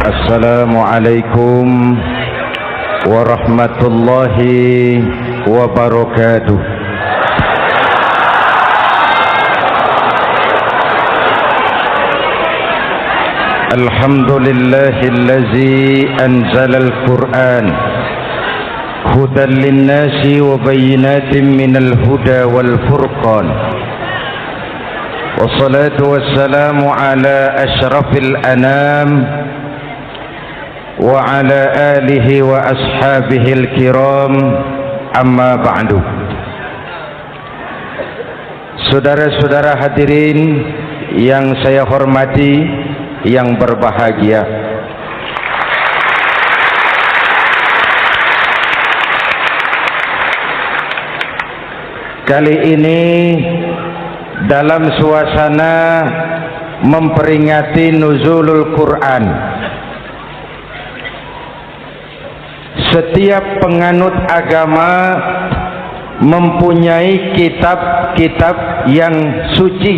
Assalamualaikum warahmatullahi wabarakatuh. Alhamdulillahillazi anzalal Qur'an hudan linnasi wa bayyinatin minal huda wal furqan. Wassalatu wassalamu ala asyrafil anam wa ala alihi wa ashabihil kiram, amma ba'du. Saudara-saudara hadirin yang saya hormati, yang berbahagia, kali ini dalam suasana memperingati nuzulul Quran, setiap penganut agama mempunyai kitab-kitab yang suci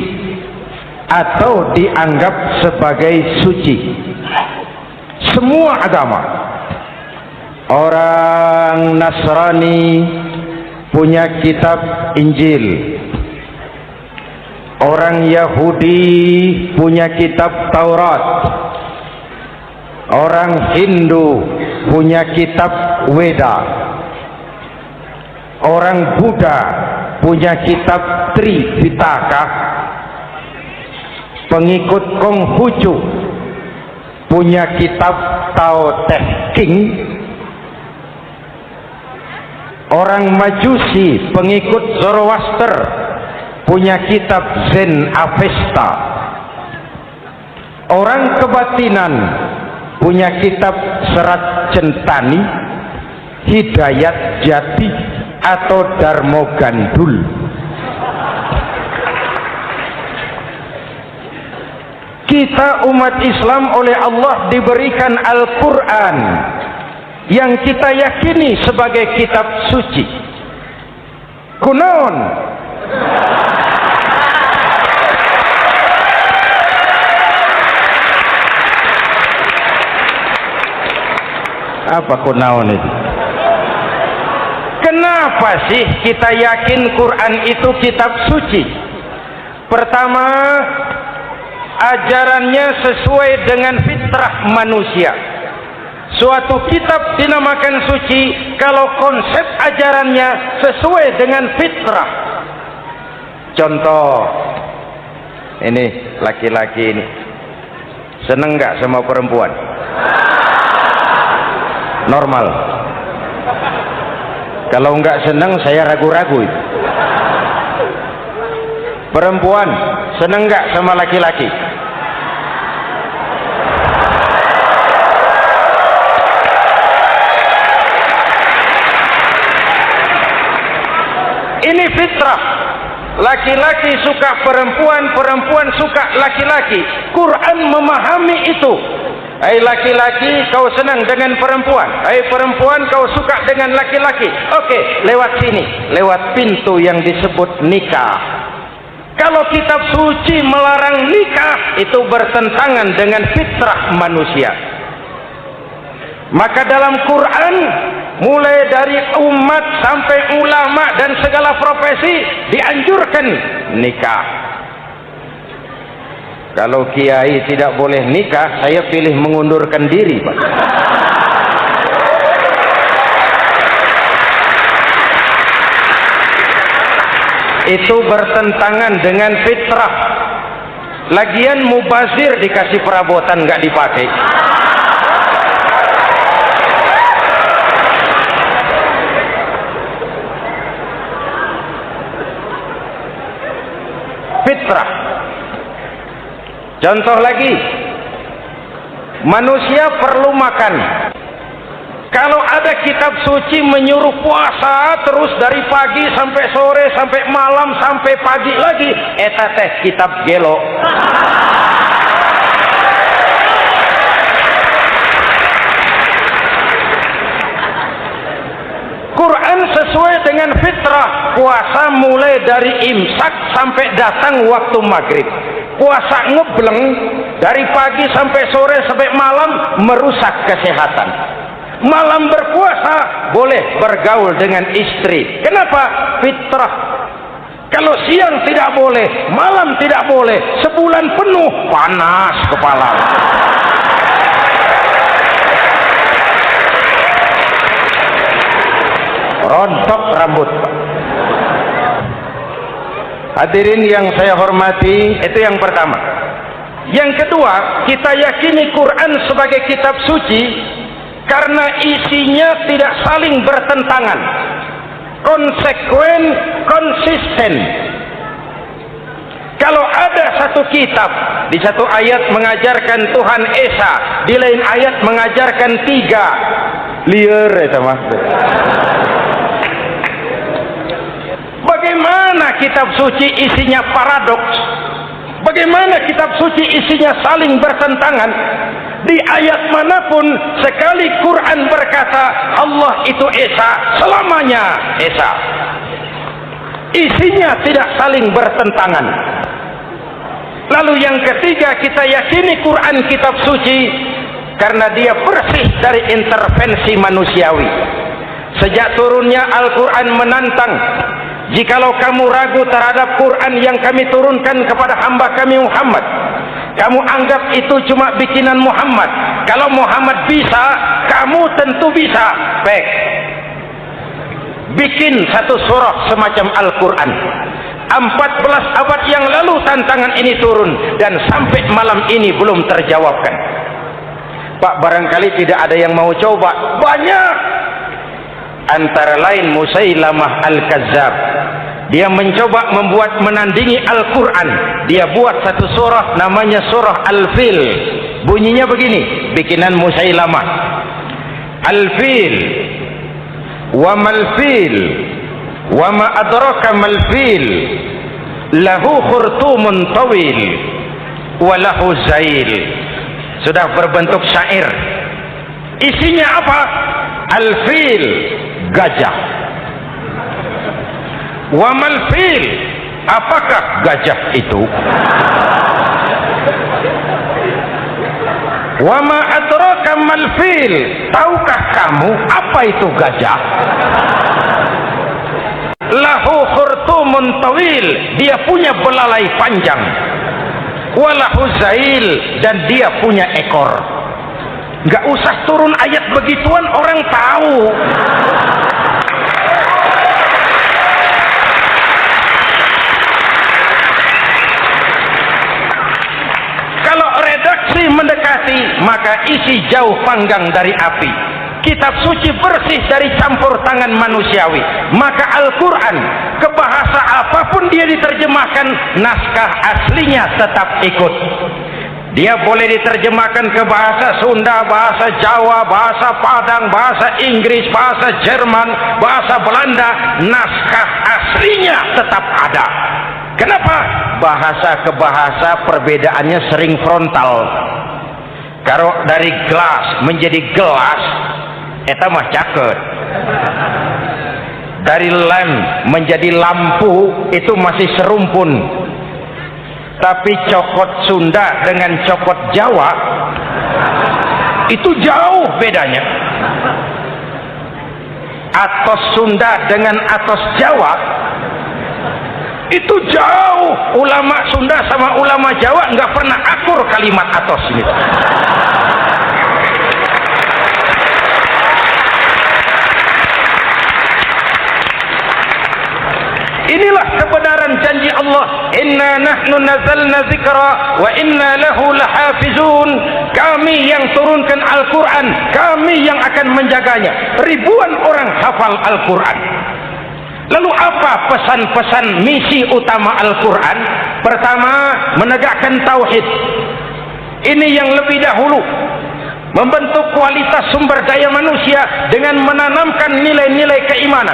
atau dianggap sebagai suci. Semua agama. Orang Nasrani punya kitab Injil, orang Yahudi punya kitab Taurat, orang Hindu punya kitab Weda, orang Buddha punya kitab Tripitaka, pengikut Konghucu punya kitab Tao Te Ching, orang Majusi pengikut Zoroaster punya kitab Zen Avesta, orang kebatinan punya kitab Serat Centani, Hidayat Jati atau Darmo Gandul. Kita umat Islam oleh Allah diberikan Al-Quran yang kita yakini sebagai kitab suci. Kunaon? Apa kunaon itu? Kenapa sih kita yakin Quran itu kitab suci? Pertama, ajarannya sesuai dengan fitrah manusia. Suatu kitab dinamakan suci kalau konsep ajarannya sesuai dengan fitrah. Contoh, ini laki-laki ini seneng nggak sama perempuan? Normal. Kalau nggak seneng saya ragu-ragu. Perempuan seneng nggak sama laki-laki? Ini fitrah. Laki-laki suka perempuan, perempuan suka laki-laki. Quran memahami itu. Hai laki-laki, kau senang dengan perempuan. Hai perempuan, kau suka dengan laki-laki. Oke, lewat sini, lewat pintu yang disebut nikah. Kalau kitab suci melarang nikah, itu bertentangan dengan fitrah manusia. Maka dalam Quran, mulai dari umat sampai ulama dan segala profesi dianjurkan nikah. Kalau kiai tidak boleh nikah, saya pilih mengundurkan diri, Pak. Itu bertentangan dengan fitrah. Lagian mubazir dikasih perabotan nggak dipakai. Fitrah. Contoh lagi, manusia perlu makan. Kalau ada kitab suci menyuruh puasa terus dari pagi sampai sore sampai malam sampai pagi lagi, eta teh kitab gelo. Quran sesuai dengan fitrah. Puasa mulai dari imsak sampai datang waktu maghrib. Puasa ngebleng Dari pagi sampai sore sampai malam merusak kesehatan. Malam berpuasa boleh bergaul dengan istri. Kenapa? Fitrah. Kalau siang tidak boleh, malam tidak boleh, sebulan penuh panas kepala. Rontok rambut. Hadirin yang saya hormati, itu yang pertama. Yang kedua, kita yakini Quran sebagai kitab suci karena isinya tidak saling bertentangan, konsekuen, konsisten. Kalau ada satu kitab, di satu ayat mengajarkan Tuhan Esa, di lain ayat mengajarkan tiga, liar itu mah. Bagaimana kitab suci isinya paradoks? Bagaimana kitab suci isinya saling bertentangan? Di ayat manapun sekali Quran berkata Allah itu Esa, selamanya Esa. Isinya tidak saling bertentangan. Lalu yang ketiga, kita yakini Quran kitab suci karena dia bersih dari intervensi manusiawi. Sejak turunnya Al-Quran menantang, jikalau kamu ragu terhadap Quran yang kami turunkan kepada hamba kami Muhammad, kamu anggap itu cuma bikinan Muhammad. Kalau Muhammad bisa, kamu tentu bisa. Baik, bikin satu surah semacam Al-Quran. 14 abad yang lalu tantangan ini turun dan sampai malam ini belum terjawabkan. Pak, barangkali tidak ada yang mau coba. Banyak. Antara lain Musailamah Al-Kazzab. Dia mencoba membuat menandingi Al-Quran. Dia buat satu surah namanya surah Al-Fil. Bunyinya begini, bikinan Musailamah. Al-Fil, wa mal-fil, wa ma adraka mal-fil, lahu khurtumun tawil, wa lahu zail. Sudah berbentuk syair. Isinya apa? Al-Fil, gajah. Wa mal-fil, apakah gajah itu? Wa ma adraka mal-fil, tahukah kamu apa itu gajah? Lahu khurtumun tawil, dia punya belalai panjang. Wa lahu zail, dan dia punya ekor. Enggak usah turun ayat begituan, orang tahu. Kalau redaksi mendekati, maka isi jauh panggang dari api. Kitab suci bersih dari campur tangan manusiawi. Maka Al-Quran, ke bahasa apapun dia diterjemahkan, naskah aslinya tetap ikut. Dia boleh diterjemahkan ke bahasa Sunda, bahasa Jawa, bahasa Padang, bahasa Inggris, bahasa Jerman, bahasa Belanda, naskah aslinya tetap ada. Kenapa? Bahasa ke bahasa perbedaannya sering frontal. Kalau dari gelas menjadi gelas, eta mah caket. Dari lamp menjadi lampu, itu masih serumpun. Tapi cokot Sunda dengan cokot Jawa itu jauh bedanya. Atos Sunda dengan atos Jawa itu jauh. Ulama Sunda sama ulama Jawa nggak pernah akur kalimat atos ini. Inilah kebenaran janji Allah, inna nahnu nazzalna dzikra wa inna lahu lahafizun. Kami yang turunkan Al-Quran, kami yang akan menjaganya. Ribuan orang hafal Al-Quran. Lalu apa pesan-pesan misi utama Al-Quran? Pertama, menegakkan tauhid. Ini yang lebih dahulu. Membentuk kualitas sumber daya manusia dengan menanamkan nilai-nilai keimanan,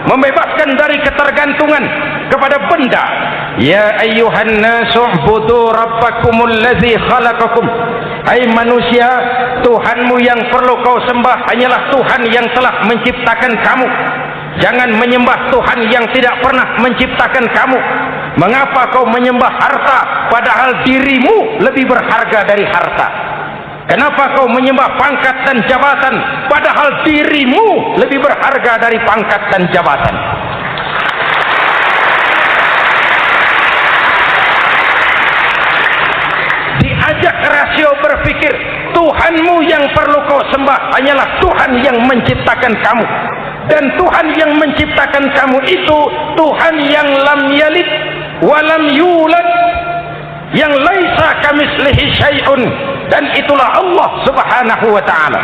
membebaskan dari ketergantungan kepada benda. Ya ayyuhan nasu ubudu rabbakumul ladzi khalaqakum. Hai manusia, Tuhanmu yang perlu kau sembah hanyalah Tuhan yang telah menciptakan kamu. Jangan menyembah Tuhan yang tidak pernah menciptakan kamu. Mengapa kau menyembah harta padahal dirimu lebih berharga dari harta? Kenapa kau menyembah pangkat dan jabatan padahal dirimu lebih berharga dari pangkat dan jabatan? Diajak rasio berpikir, Tuhanmu yang perlu kau sembah hanyalah Tuhan yang menciptakan kamu. Dan Tuhan yang menciptakan kamu itu Tuhan yang lam yalid walam yulad, yang laisa kamislihi syai'un, dan itulah Allah Subhanahu wa taala.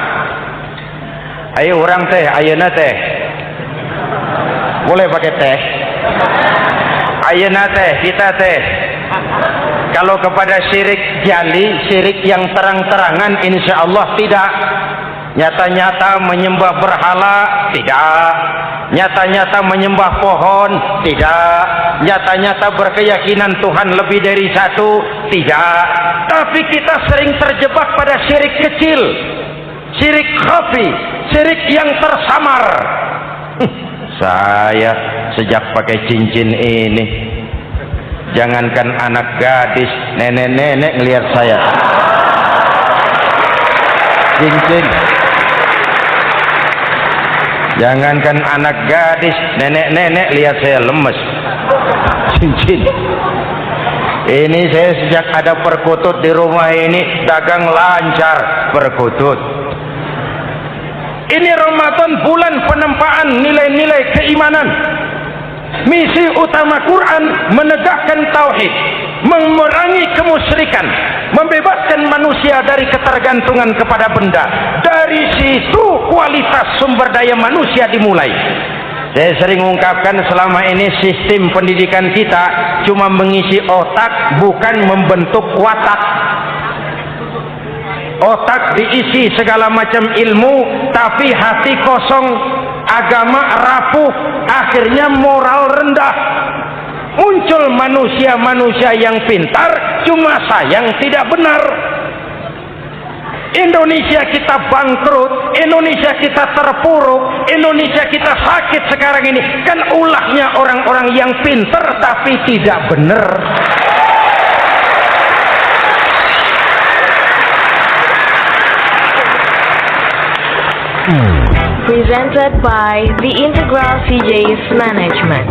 Ayo orang teh, ayeuna teh. Boleh pakai teh? Ayeuna teh, kita teh. Kalau kepada syirik jali, syirik yang terang-terangan, insya Allah tidak. Nyata-nyata menyembah berhala, tidak. Nyata-nyata menyembah pohon, tidak. Nyata-nyata berkeyakinan Tuhan lebih dari satu, tidak. Tapi kita sering terjebak pada syirik kecil, syirik khafi, syirik yang tersamar. Saya sejak pakai cincin ini, jangankan anak gadis, nenek-nenek ngelihat saya cincin. Jangankan anak gadis, nenek-nenek lihat saya lemes cincin. Ini saya sejak ada perkutut di rumah ini dagang lancar perkutut. Ini Ramadan, bulan penempaan nilai-nilai keimanan. Misi utama Quran menegakkan tauhid, memerangi kemusyrikan, membebaskan manusia dari ketergantungan kepada benda. Dari situ kualitas sumber daya manusia dimulai. Saya sering mengungkapkan selama ini sistem pendidikan kita cuma mengisi otak, bukan membentuk watak. Otak diisi segala macam ilmu, tapi hati kosong, agama rapuh, akhirnya moral rendah. Muncul manusia-manusia yang pintar, cuma sayang tidak benar. Indonesia kita bangkrut, Indonesia kita terpuruk, Indonesia kita sakit sekarang ini, kan ulahnya orang-orang yang pintar tapi tidak benar. Presented by the Integral CJ's Management.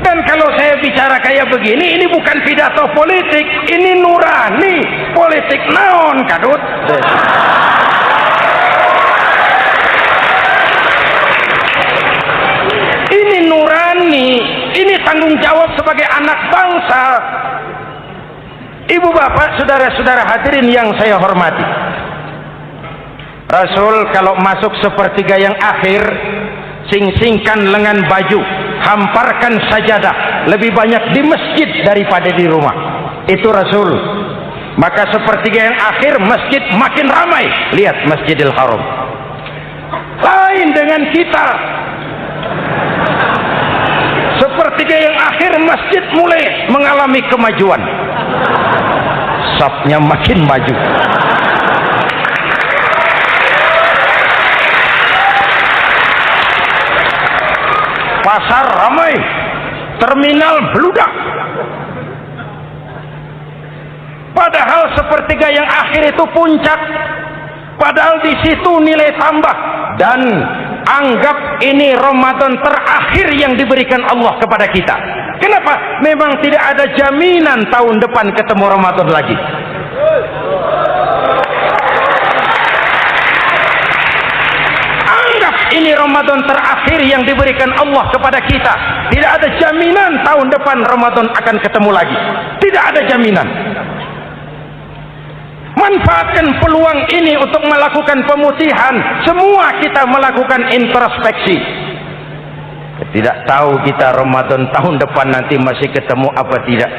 Dan kalau saya bicara kayak begini, ini bukan pidato politik, ini nurani politik naon kadut. Ini nurani, ini tanggung jawab sebagai anak bangsa. Ibu bapak, saudara-saudara hadirin yang saya hormati, Rasul kalau masuk sepertiga yang akhir, sing-singkan lengan baju, hamparkan sajadah, lebih banyak di masjid daripada di rumah. Itu Rasul. Maka sepertiga yang akhir masjid makin ramai. Lihat Masjidil Haram. Lain dengan kita. Sepertiga yang akhir masjid mulai mengalami kemajuan. Sapnya makin maju. Pasar ramai, terminal beludak. Padahal sepertiga yang akhir itu puncak. Padahal di situ nilai tambah. Dan anggap ini Ramadan terakhir yang diberikan Allah kepada kita. Kenapa? Memang tidak ada jaminan tahun depan ketemu Ramadan lagi. Anggap ini Ramadan terakhir yang diberikan Allah kepada kita. Tidak ada jaminan tahun depan Ramadan akan ketemu lagi. Tidak ada jaminan. Manfaatkan peluang ini untuk melakukan pemutihan. Semua kita melakukan introspeksi. Tidak tahu kita Ramadan tahun depan nanti masih ketemu apa tidak.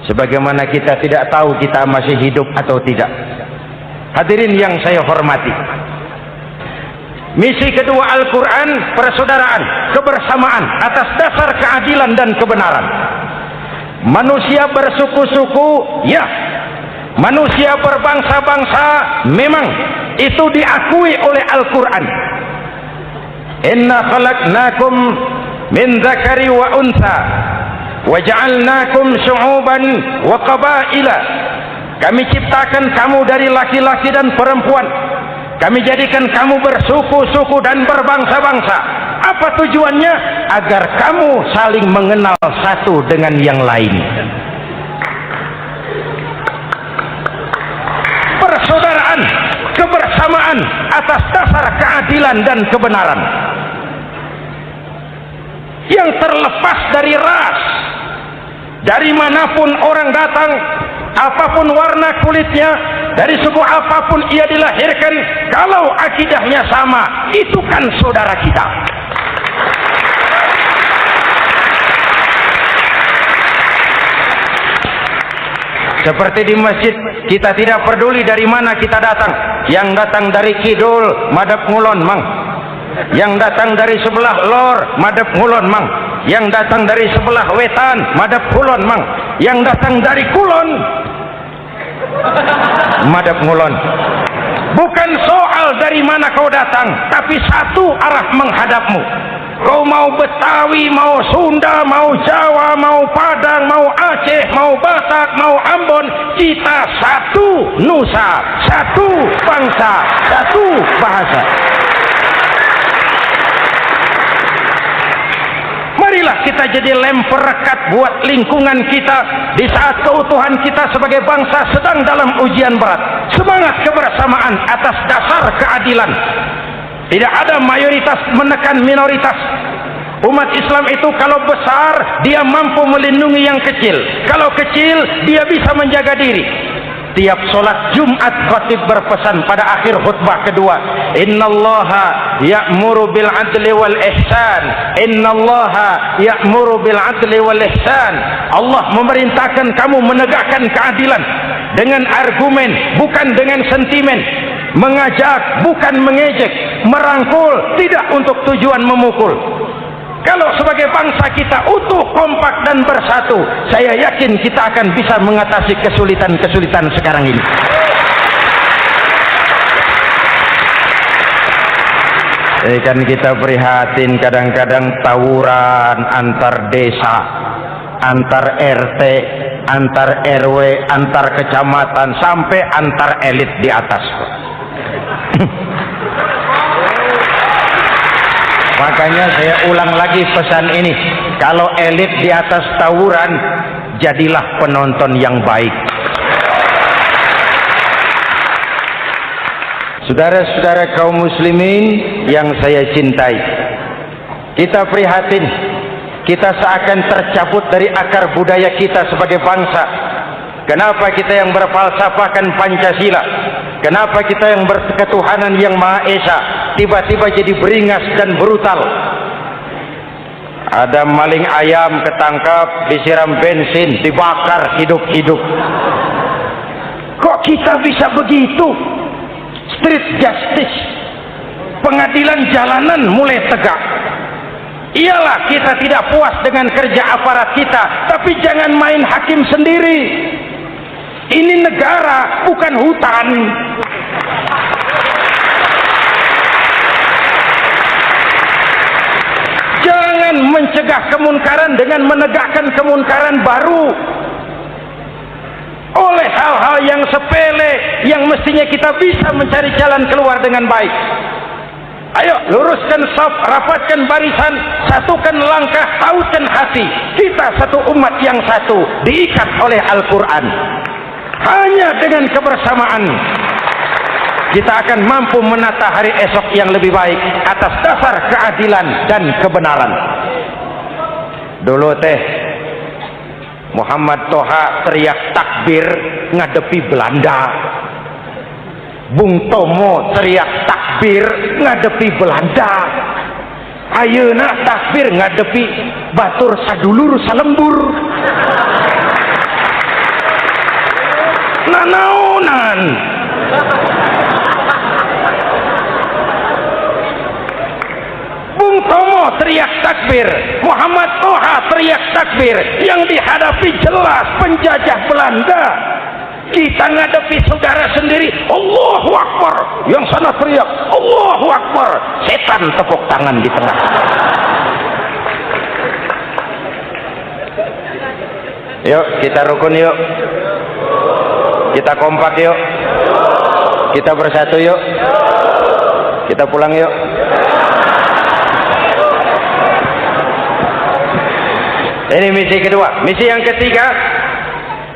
Sebagaimana kita tidak tahu kita masih hidup atau tidak. Hadirin yang saya hormati, misi kedua Al-Quran, persaudaraan, kebersamaan atas dasar keadilan dan kebenaran. Manusia bersuku-suku, ya. Manusia berbangsa-bangsa, memang. Itu diakui oleh Al-Quran. Inna khalaqnakum min dzakari wa untha wa ja'alnakum syu'uban wa qabaila. Kami ciptakan kamu dari laki-laki dan perempuan. Kami jadikan kamu bersuku-suku dan berbangsa-bangsa. Apa tujuannya? Agar kamu saling mengenal satu dengan yang lain. Persaudaraan, kebersamaan atas dasar keadilan dan kebenaran. Yang terlepas dari ras. Dari manapun orang datang, apapun warna kulitnya, dari suku apapun ia dilahirkan, kalau akidahnya sama, itu kan saudara kita. Seperti di masjid, kita tidak peduli dari mana kita datang. Yang datang dari kidul, madhab ngulon mang. Yang datang dari sebelah lor, madhab ngulon mang. Yang datang dari sebelah wetan, madhab kulon mang. Yang datang dari kulon, madhab ngulon. Bukan soal dari mana kau datang, tapi satu arah menghadapmu. Kau mau Betawi, mau Sunda, mau Jawa, mau Padang, mau Aceh, mau Batak, mau Ambon, kita satu nusa, satu bangsa, satu bahasa. Marilah kita jadi lem perekat buat lingkungan kita di saat keutuhan kita sebagai bangsa sedang dalam ujian berat. Semangat kebersamaan atas dasar keadilan. Tidak ada mayoritas menekan minoritas. Umat Islam itu kalau besar, dia mampu melindungi yang kecil. Kalau kecil, dia bisa menjaga diri. Tiap solat Jumat khatib berpesan pada akhir khutbah kedua, innallaha ya'muru bil adli wal ihsan. Innallaha ya'muru bil adli wal ihsan. Allah memerintahkan kamu menegakkan keadilan dengan argumen, bukan dengan sentimen. Mengajak, bukan mengejek. Merangkul, tidak untuk tujuan memukul. Kalau sebagai bangsa kita utuh, kompak dan bersatu, saya yakin kita akan bisa mengatasi kesulitan-kesulitan sekarang ini. Kan kita prihatin kadang-kadang tawuran antar desa, antar RT, antar RW, antar kecamatan, sampai antar elit di atas. Makanya saya ulang lagi pesan ini. Kalau elit di atas tawuran, jadilah penonton yang baik. Saudara-saudara kaum muslimin yang saya cintai, kita prihatin. Kita seakan tercabut dari akar budaya kita sebagai bangsa. Kenapa kita yang berfalsafahkan Pancasila? Kenapa kita yang berketuhanan yang Maha Esa tiba-tiba jadi beringas dan brutal? Ada maling ayam ketangkap, disiram bensin, dibakar hidup-hidup. Kok kita bisa begitu? Street justice, pengadilan jalanan mulai tegak. Iyalah kita tidak puas dengan kerja aparat kita, tapi jangan main hakim sendiri. Ini negara, bukan hutan. Jangan mencegah kemunkaran dengan menegakkan kemunkaran baru. Oleh hal-hal yang sepele, yang mestinya kita bisa mencari jalan keluar dengan baik. Ayo luruskan saf, rapatkan barisan, satukan langkah, tautkan hati. Kita satu umat yang satu, diikat oleh Al-Quran. Hanya dengan kebersamaan kita akan mampu menata hari esok yang lebih baik atas dasar keadilan dan kebenaran. Dulu teh Muhammad Toha teriak takbir ngadepi Belanda. Bung Tomo teriak takbir ngadepi Belanda. Ayeuna takbir ngadepi batur sadulur salembur. Nanaonan. Bung Tomo teriak takbir, Muhammad Toha teriak takbir. Yang dihadapi jelas penjajah Belanda. Kita ngadepi saudara sendiri, Allahu Akbar, yang sana teriak Allahu Akbar, setan tepuk tangan di tengah. Yuk kita rukun, yuk kita kompak, yuk kita bersatu, yuk kita pulang, yuk. Ini misi kedua. Misi yang ketiga,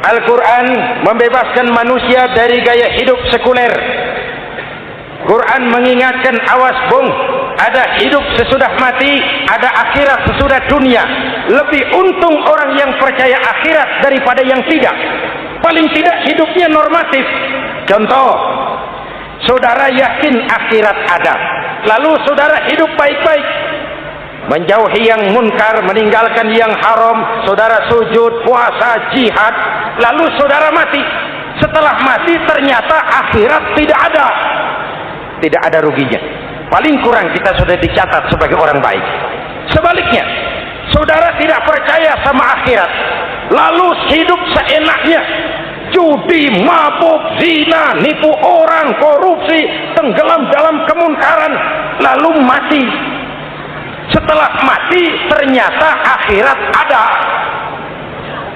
Al-Quran membebaskan manusia dari gaya hidup sekuler. Quran mengingatkan, awas bung, ada hidup sesudah mati, ada akhirat sesudah dunia. Lebih untung orang yang percaya akhirat daripada yang tidak. Paling tidak hidupnya normatif. Contoh, saudara yakin akhirat ada, lalu saudara hidup baik-baik, menjauhi yang munkar, meninggalkan yang haram, saudara sujud, puasa, jihad, lalu saudara mati. Setelah mati ternyata akhirat tidak ada ruginya. Paling kurang kita sudah dicatat sebagai orang baik. Sebaliknya, saudara tidak percaya sama akhirat, lalu hidup seenaknya, judi, mabuk, zina, nipu orang, korupsi, tenggelam dalam kemunkaran, lalu mati. Setelah mati ternyata akhirat ada.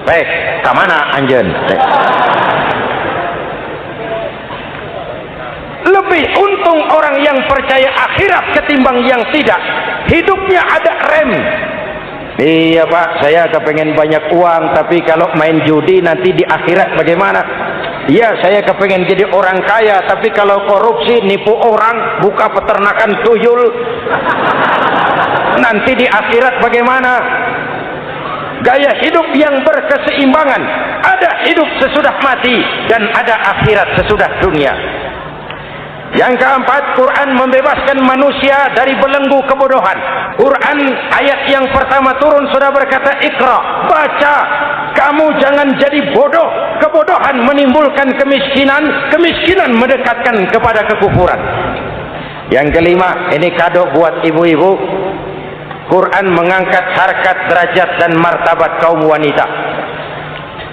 Baik, kemana anjen? Lebih untung orang yang percaya akhirat ketimbang yang tidak. Hidupnya ada rem. Iya Pak, saya kepengen banyak uang, tapi kalau main judi nanti di akhirat bagaimana? Iya, saya kepengen jadi orang kaya, tapi kalau korupsi, nipu orang, buka peternakan tuyul, nanti di akhirat bagaimana? Gaya hidup yang berkeseimbangan. Ada hidup sesudah mati dan ada akhirat sesudah dunia. Yang keempat, Quran membebaskan manusia dari belenggu kebodohan. Quran ayat yang pertama turun sudah berkata, Iqra, baca, kamu jangan jadi bodoh. Kebodohan menimbulkan kemiskinan, kemiskinan mendekatkan kepada kekufuran. Yang kelima, ini kado buat ibu-ibu, Quran mengangkat harkat, derajat dan martabat kaum wanita.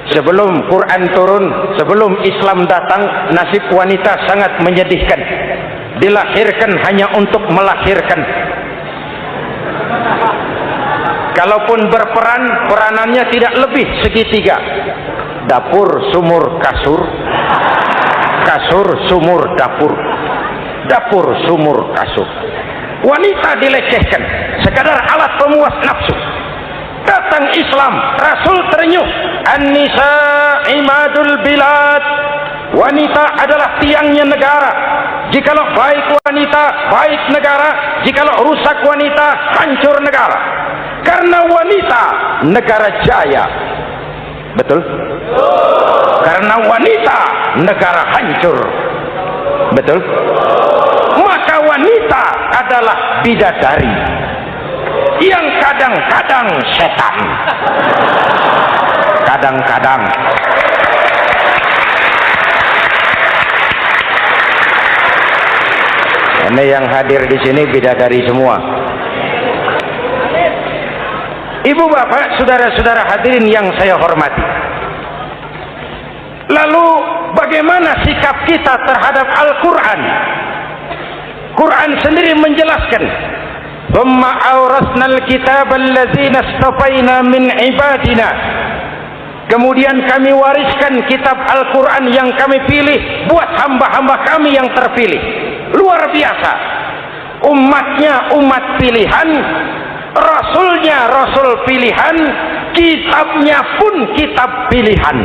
Sebelum Quran turun, sebelum Islam datang, nasib wanita sangat menyedihkan. Dilahirkan hanya untuk melahirkan. Kalaupun berperan, peranannya tidak lebih segitiga. Dapur, sumur, kasur. Kasur, sumur, dapur. Dapur, sumur, kasur. Wanita dilecehkan, sekadar alat pemuas nafsu. Datang Islam, Rasul terenyuh, An-nisa imadul bilad. Wanita adalah tiangnya negara. Jikalau baik wanita, baik negara. Jikalau rusak wanita, hancur negara. Karena wanita, negara jaya. Betul? Karena wanita, negara hancur. Betul? Maka wanita adalah bidadari yang kadang-kadang setan. Kadang-kadang. Ini yang hadir di sini bidadari semua. Ibu bapak, saudara-saudara hadirin yang saya hormati. Lalu bagaimana sikap kita terhadap Al-Quran? Quran sendiri menjelaskan, "Thumma awrasnal kitaba allazina istafaina min ibadina." Kemudian kami wariskan kitab Al-Quran yang kami pilih buat hamba-hamba kami yang terpilih. Luar biasa. Umatnya umat pilihan, Rasulnya Rasul pilihan, kitabnya pun kitab pilihan.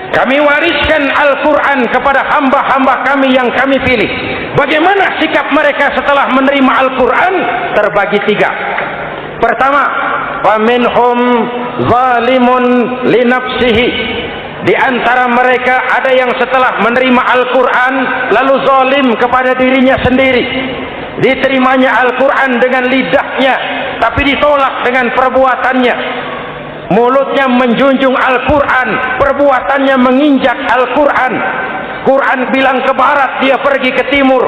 Kami wariskan Al-Quran kepada hamba-hamba kami yang kami pilih. Bagaimana sikap mereka setelah menerima Al-Quran? Terbagi tiga. Pertama, faminhum zalimun linafsihi. Di antara mereka ada yang setelah menerima Al-Quran lalu zalim kepada dirinya sendiri. Diterimanya Al-Quran dengan lidahnya, tapi ditolak dengan perbuatannya. Mulutnya menjunjung Al-Quran, perbuatannya menginjak Al-Quran. Quran bilang ke barat, dia pergi ke timur.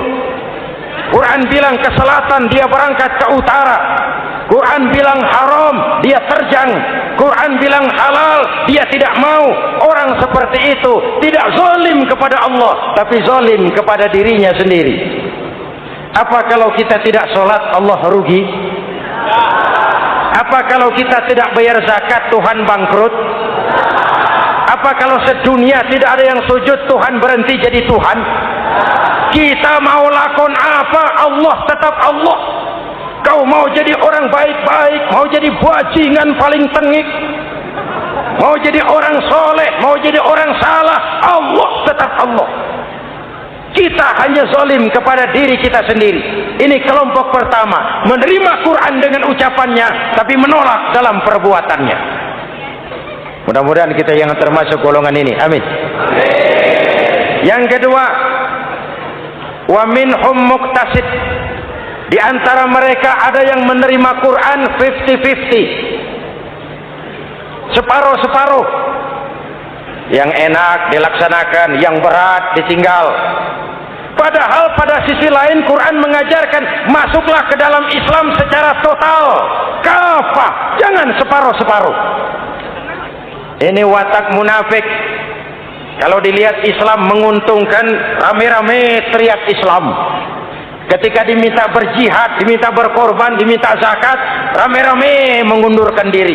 Quran bilang ke selatan, dia berangkat ke utara. Quran bilang haram, dia terjang. Quran bilang halal, dia tidak mau. Orang seperti itu tidak zalim kepada Allah, tapi zalim kepada dirinya sendiri. Apa kalau kita tidak sholat, Allah rugi? Apa kalau kita tidak bayar zakat, Tuhan bangkrut? Apa kalau sedunia tidak ada yang sujud, Tuhan berhenti jadi Tuhan? Kita mau lakon apa, Allah tetap Allah. Kau mau jadi orang baik-baik, mau jadi bajingan paling tengik, mau jadi orang soleh, mau jadi orang salah, Allah tetap Allah. Kita hanya zalim kepada diri kita sendiri. Ini kelompok pertama, menerima Quran dengan ucapannya tapi menolak dalam perbuatannya. Mudah-mudahan kita yang termasuk golongan ini. Amin. Yang kedua, wa minhum muqtasid. Di antara mereka ada yang menerima Quran 50-50. Separuh-separuh. Yang enak dilaksanakan, yang berat ditinggal. Padahal pada sisi lain Quran mengajarkan masuklah ke dalam Islam secara total, kafah, jangan separuh-separuh. Ini watak munafik. Kalau dilihat Islam menguntungkan, rame-rame teriak Islam. Ketika diminta berjihad, diminta berkorban, diminta zakat, rame-rame mengundurkan diri.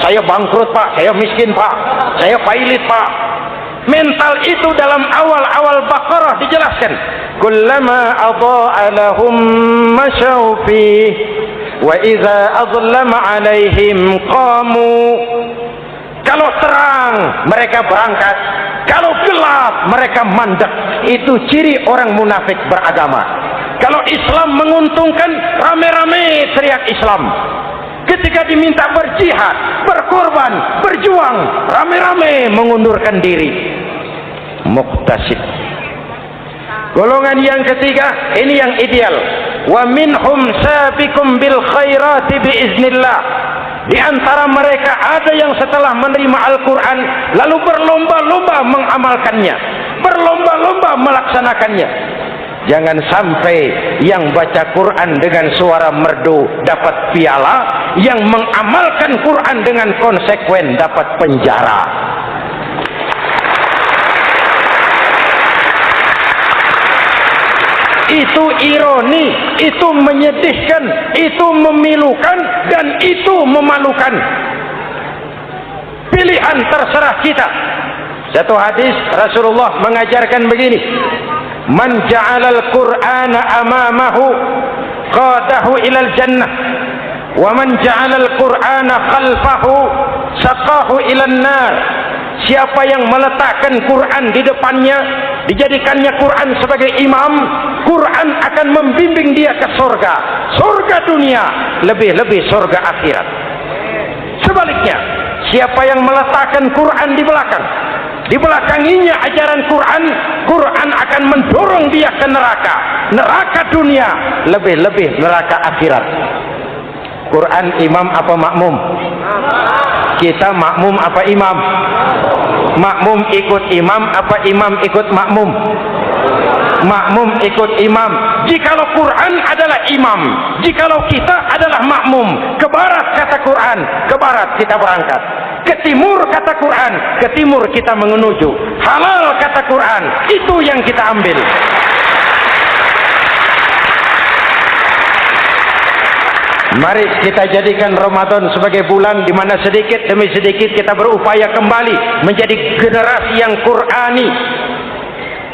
Saya bangkrut Pak, saya miskin Pak, saya pailit Pak. Mental itu dalam awal-awal Baqarah dijelaskan. Kullama adha'a lahum masyaw fih wa idza adlama 'alaihim qamu. Kalau terang mereka berangkat, kalau gelap mereka mandek. Itu ciri orang munafik beragama. Kalau Islam menguntungkan, rame-rame teriak Islam. Ketika diminta berjihad, berkorban, berjuang, rame-rame mengundurkan diri. Muqtasid. Golongan yang ketiga, ini yang ideal. Wa minhum sabiqum bil khairati biiznillah. Di antara mereka ada yang setelah menerima Al-Quran lalu berlomba-lomba mengamalkannya, berlomba-lomba melaksanakannya. Jangan sampai yang baca Quran dengan suara merdu dapat piala, yang mengamalkan Quran dengan konsekuen dapat penjara. Itu ironi, itu menyedihkan, itu memilukan, dan itu memalukan. Pilihan terserah kita. Satu hadis Rasulullah mengajarkan begini: Man ja'alal Qur'ana amamahu qadahu ilal jannah, wa man ja'alal Qur'ana khalfahu saqahu ilan nar. Siapa yang meletakkan Quran di depannya, dijadikannya Quran sebagai imam, Quran akan membimbing dia ke surga, surga dunia, lebih-lebih surga akhirat. Sebaliknya, siapa yang meletakkan Quran di belakang, dibelakanginya ajaran Quran, Quran akan mendorong dia ke neraka, neraka dunia, lebih-lebih neraka akhirat. Quran imam apa makmum? Kita makmum apa imam? Makmum ikut imam apa imam ikut makmum? Makmum ikut imam. Jikalau Quran adalah imam, jikalau kita adalah makmum, ke barat kata Quran, ke barat kita berangkat. Ke timur kata Quran, ke timur kita menuju. Halal kata Quran, itu yang kita ambil. Mari kita jadikan Ramadan sebagai bulan di mana sedikit demi sedikit kita berupaya kembali menjadi generasi yang Qurani.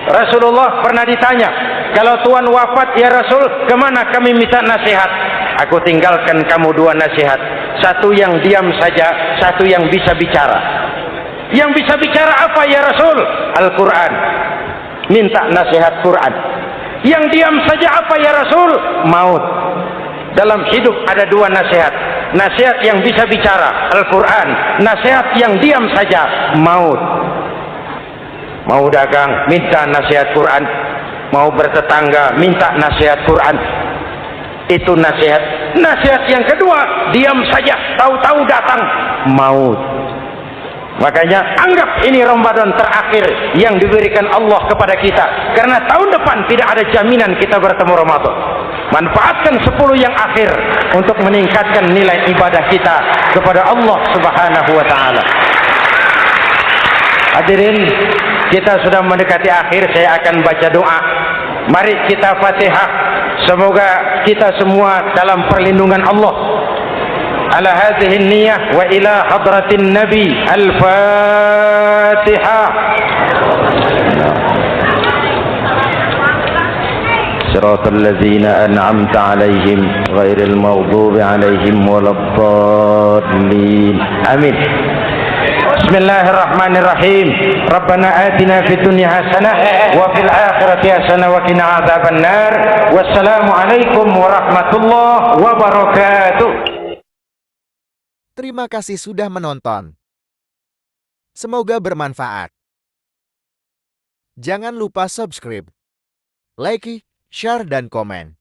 Rasulullah pernah ditanya, kalau Tuhan wafat ya Rasul, kemana kami minta nasihat? Aku tinggalkan kamu dua nasihat. Satu yang diam saja, satu yang bisa bicara. Yang bisa bicara apa ya Rasul? Al-Quran. Minta nasihat Quran. Yang diam saja apa ya Rasul? Maut. Dalam hidup ada dua nasihat. Nasihat yang bisa bicara, Al-Quran. Nasihat yang diam saja, maut. Mau dagang, minta nasihat Quran. Mau bertetangga, minta nasihat Quran. Itu nasihat. Nasihat yang kedua, diam saja, tahu-tahu datang maut. Makanya anggap ini Ramadan terakhir yang diberikan Allah kepada kita, karena tahun depan tidak ada jaminan kita bertemu Ramadan. Manfaatkan 10 yang akhir untuk meningkatkan nilai ibadah kita kepada Allah Subhanahu wa taala. Hadirin, kita sudah mendekati akhir, saya akan baca doa. Mari kita Fatihah. Semoga kita semua dalam perlindungan Allah. Ala hadhihi niyyah wa ila hadratin nabi. Al-Fatihah. Siratal ladzina an'amta 'alaihim ghairil maghdubi 'alaihim waladdallin. Amin. Bismillahirrahmanirrahim. Rabbana atina fid dunya hasanah wa fil akhirati hasanah wa qina adzabannar. Wassalamualaikum warahmatullahi wabarakatuh. Terima kasih sudah menonton. Semoga bermanfaat. Jangan lupa subscribe, like, share, dan komen.